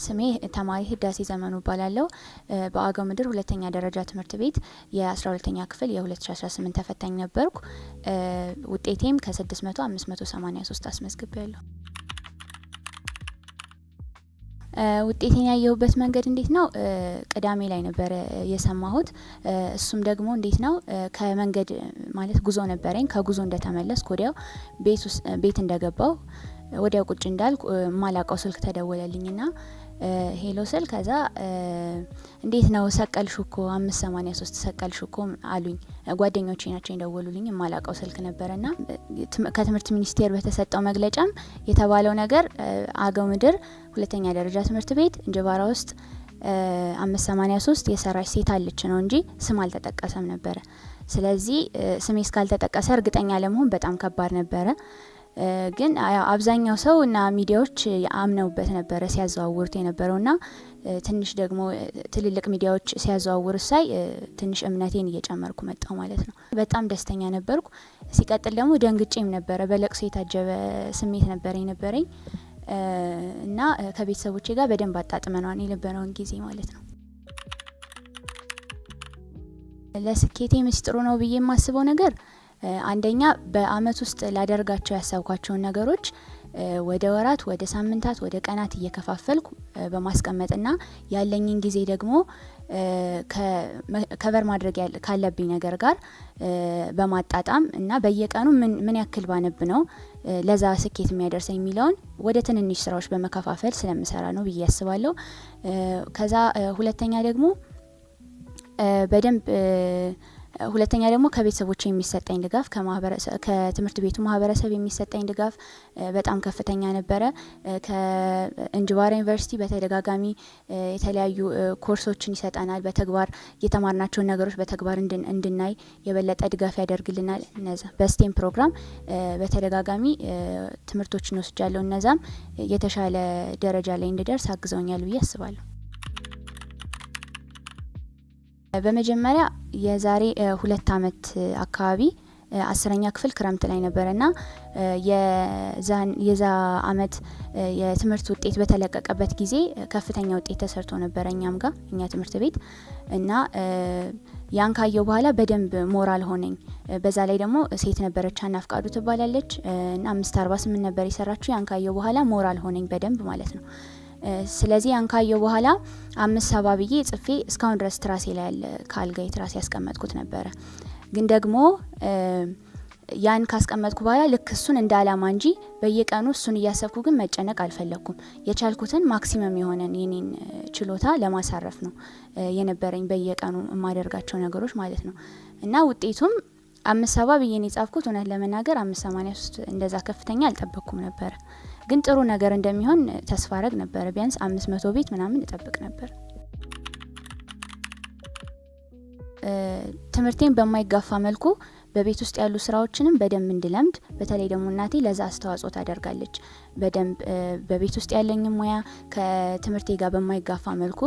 ስሜ ተማሪ ህዳሴ ዘመኑ እባላለሁ። በአገው ምድር ሁለተኛ ደረጃ ትምህርት ቤት የ12ኛ ክፍል የ2018 ተፈታኝ ነበርኩ። ውጤቴም ከ600 583 አስመዝግቤያለሁ። ውጤቴን ያየሁበት መንገድ እንዴት ነው? ቅዳሜ ላይ ነበር የሰማሁት። እሱም ደግሞ እንዴት ነው ከመንገድ ማለት ጉዞ ነበረኝ። ከጉዞ እንደተመለስኩ ወዲያው ቤት እንደገባው ወዲያው ቁጭ እንዳልኩ ማላቀው ስልክ ተደወለልኝና ሄሎ ስል ከዛ እንዴት ነው ሰቀልሽኮ 583 ሰቀልሽኮ አሉኝ። ጓደኞቼ ናቸው እንደወሉልኝ። ማላቀው ስልክ ነበርና ከትምህርት ሚኒስቴር በተሰጠው መግለጫም የተባለው ነገር አገው ምድር ሁለተኛ ደረጃ ትምህርት ቤት እንጅባራ ውስጥ 583 የሰራች ሴት አለች ነው እንጂ ስም አልተጠቀሰም ነበረ። ስለዚህ ስሜ እስካልተጠቀሰ እርግጠኛ ለመሆን በጣም ከባድ ነበረ። ግን አብዛኛው ሰው እና ሚዲያዎች አምነውበት ነበረ ሲያዘዋውሩት የነበረውና ትንሽ ደግሞ ትልልቅ ሚዲያዎች ሲያዘዋውሩ ሳይ ትንሽ እምነቴን እየጨመርኩ መጣው ማለት ነው። በጣም ደስተኛ ነበርኩ። ሲቀጥል ደግሞ ደንግጬም ነበረ። በለቅሶ የታጀበ ስሜት ነበረኝ እና ከቤተሰቦቼ ጋር በደንብ አጣጥመናል የነበረውን ጊዜ ማለት ነው። ለስኬቴ ምስጢሩ ነው ብዬ የማስበው ነገር አንደኛ በአመት ውስጥ ላደርጋቸው ያሰብኳቸውን ነገሮች ወደ ወራት፣ ወደ ሳምንታት፣ ወደ ቀናት እየከፋፈልኩ በማስቀመጥና ያለኝን ጊዜ ደግሞ ከቨር ማድረግ ካለብኝ ነገር ጋር በማጣጣም እና በየቀኑ ምን ያክል ባነብ ነው ለዛ ስኬት የሚያደርሰኝ የሚለውን ወደ ትንንሽ ስራዎች በመከፋፈል ስለምሰራ ነው ብዬ አስባለሁ። ከዛ ሁለተኛ ደግሞ ከቤተሰቦች የሚሰጠኝ ድጋፍ ከትምህርት ቤቱ ማህበረሰብ የሚሰጠኝ ድጋፍ በጣም ከፍተኛ ነበረ። ከእንጅባራ ዩኒቨርሲቲ በተደጋጋሚ የተለያዩ ኮርሶችን ይሰጣናል። በተግባር የተማርናቸውን ነገሮች በተግባር እንድናይ የበለጠ ድጋፍ ያደርግልናል። እነዛ በስቴም ፕሮግራም በተደጋጋሚ ትምህርቶችን ወስጃለሁ። እነዛም የተሻለ ደረጃ ላይ እንድደርስ አግዘውኛል ብዬ አስባለሁ። በመጀመሪያ የዛሬ 2 አመት አካባቢ 10ኛ ክፍል ክረምት ላይ ነበርና የዛ አመት የትምህርት ውጤት በተለቀቀበት ጊዜ ከፍተኛ ውጤት ተሰርቶ ነበር እኛ ትምህርት ቤት እና ያን ካየው በኋላ በደንብ ሞራል ሆነኝ። በዛ ላይ ደግሞ ሴት ነበረች አናፍቃዱ ትባላለች እና 548 ነበር የሰራችው። ያን ካየው በኋላ ሞራል ሆነኝ በደንብ ማለት ነው። ስለዚህ ያን ካየው በኋላ 570 ብዬ ጽፌ እስካሁን ድረስ ትራሴ ላይ ያለ ካልጋይ ትራሴ ያስቀመጥኩት ነበረ። ግን ደግሞ ያን ካስቀመጥኩ በኋላ ልክ እሱን እንደ አላማ እንጂ በየቀኑ እሱን እያሰብኩ ግን መጨነቅ አልፈለኩም። የቻልኩትን ማክሲመም የሆነን የኔን ችሎታ ለማሳረፍ ነው የነበረኝ በየቀኑ የማደርጋቸው ነገሮች ማለት ነው። እና ውጤቱም 570 ብዬ ነው የጻፍኩት። እውነት ለመናገር 583 እንደዛ ከፍተኛ አልጠበቅኩም ነበር። ግን ጥሩ ነገር እንደሚሆን ተስፋ አረግ ነበር። ቢያንስ 500 ቤት ምናምን እጠብቅ ነበር። ትምህርቴን በማይጋፋ መልኩ በቤት ውስጥ ያሉ ስራዎችንም በደንብ እንድለምድ፣ በተለይ ደግሞ እናቴ ለዛ አስተዋጽኦ ታደርጋለች። በደንብ በቤት ውስጥ ያለኝ ሙያ ከትምህርቴ ጋር በማይጋፋ መልኩ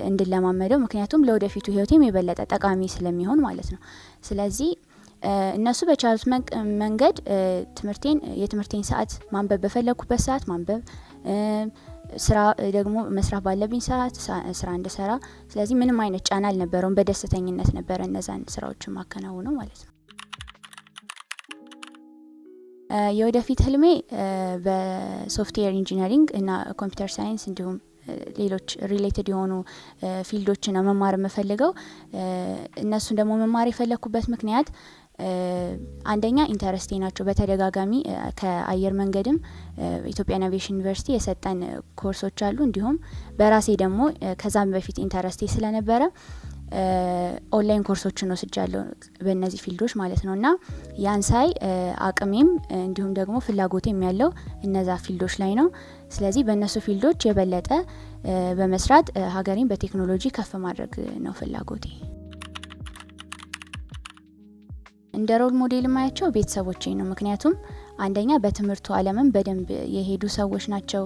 እንድለማመደው፣ ምክንያቱም ለወደፊቱ ህይወቴም የበለጠ ጠቃሚ ስለሚሆን ማለት ነው። ስለዚህ እነሱ በቻሉት መንገድ የትምህርቴን ሰዓት ማንበብ በፈለኩበት ሰዓት ማንበብ፣ ስራ ደግሞ መስራት ባለብኝ ሰዓት ስራ እንድሰራ። ስለዚህ ምንም አይነት ጫና አልነበረውም። በደስተኝነት ነበረ እነዛን ስራዎችን ማከናወነው ማለት ነው። የወደፊት ህልሜ በሶፍትዌር ኢንጂነሪንግ እና ኮምፒውተር ሳይንስ እንዲሁም ሌሎች ሪሌትድ የሆኑ ፊልዶችን ነው መማር የምፈልገው። እነሱን ደግሞ መማር የፈለኩበት ምክንያት አንደኛ ኢንተረስቴ ናቸው። በተደጋጋሚ ከአየር መንገድም ኢትዮጵያን አቪዬሽን ዩኒቨርሲቲ የሰጠን ኮርሶች አሉ። እንዲሁም በራሴ ደግሞ ከዛም በፊት ኢንተረስቴ ስለነበረ ኦንላይን ኮርሶችን ወስጃለሁ በእነዚህ ፊልዶች ማለት ነው። እና ያን ሳይ አቅሜም እንዲሁም ደግሞ ፍላጎቴም ያለው እነዛ ፊልዶች ላይ ነው። ስለዚህ በእነሱ ፊልዶች የበለጠ በመስራት ሀገሬን በቴክኖሎጂ ከፍ ማድረግ ነው ፍላጎቴ። እንደ ሮል ሞዴል ማያቸው ቤተሰቦቼ ነው። ምክንያቱም አንደኛ በትምህርቱ ዓለምም በደንብ የሄዱ ሰዎች ናቸው።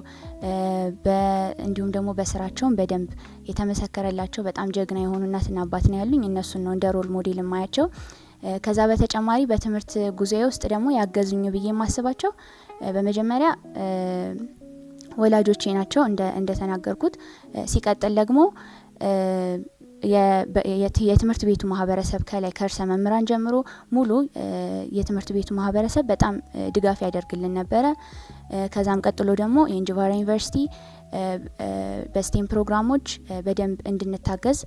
እንዲሁም ደግሞ በስራቸውም በደንብ የተመሰከረላቸው በጣም ጀግና የሆኑ እናትና አባት ነው ያሉኝ። እነሱን ነው እንደ ሮል ሞዴል ማያቸው። ከዛ በተጨማሪ በትምህርት ጉዞዬ ውስጥ ደግሞ ያገዙኝ ብዬ የማስባቸው በመጀመሪያ ወላጆቼ ናቸው እንደተናገርኩት። ሲቀጥል ደግሞ የትምህርት ቤቱ ማህበረሰብ ከላይ ከርዕሰ መምህራን ጀምሮ ሙሉ የትምህርት ቤቱ ማህበረሰብ በጣም ድጋፍ ያደርግልን ነበረ። ከዛም ቀጥሎ ደግሞ የእንጅባራ ዩኒቨርሲቲ በስቴም ፕሮግራሞች በደንብ እንድንታገዝ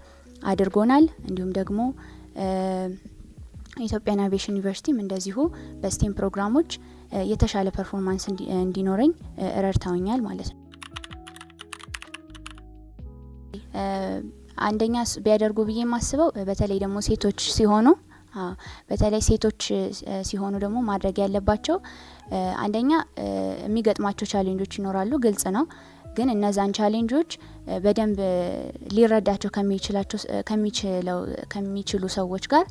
አድርጎናል። እንዲሁም ደግሞ ኢትዮጵያን አቪዬሽን ዩኒቨርሲቲም እንደዚሁ በስቴም ፕሮግራሞች የተሻለ ፐርፎርማንስ እንዲኖረኝ ረድተውኛል ማለት ነው። አንደኛ ቢያደርጉ ብዬ የማስበው በተለይ ደግሞ ሴቶች ሲሆኑ በተለይ ሴቶች ሲሆኑ ደግሞ ማድረግ ያለባቸው አንደኛ የሚገጥማቸው ቻሌንጆች ይኖራሉ፣ ግልጽ ነው። ግን እነዛን ቻሌንጆች በደንብ ሊረዳቸው ከሚችሉ ሰዎች ጋር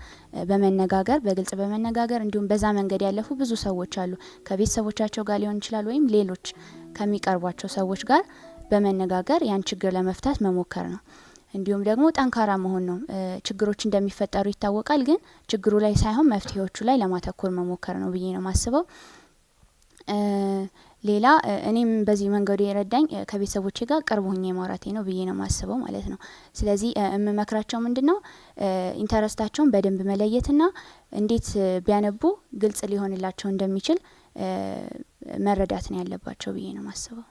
በመነጋገር በግልጽ በመነጋገር እንዲሁም በዛ መንገድ ያለፉ ብዙ ሰዎች አሉ። ከቤተሰቦቻቸው ጋር ሊሆን ይችላል ወይም ሌሎች ከሚቀርቧቸው ሰዎች ጋር በመነጋገር ያን ችግር ለመፍታት መሞከር ነው። እንዲሁም ደግሞ ጠንካራ መሆን ነው። ችግሮች እንደሚፈጠሩ ይታወቃል፣ ግን ችግሩ ላይ ሳይሆን መፍትሄዎቹ ላይ ለማተኮር መሞከር ነው ብዬ ነው ማስበው። ሌላ እኔም በዚህ መንገዱ የረዳኝ ከቤተሰቦቼ ጋር ቅርብ ሆኜ ማውራቴ ነው ብዬ ነው ማስበው ማለት ነው። ስለዚህ የምመክራቸው ምንድነው ኢንተረስታቸውን በደንብ መለየትና እንዴት ቢያነቡ ግልጽ ሊሆንላቸው እንደሚችል መረዳት ነው ያለባቸው ብዬ ነው ማስበው።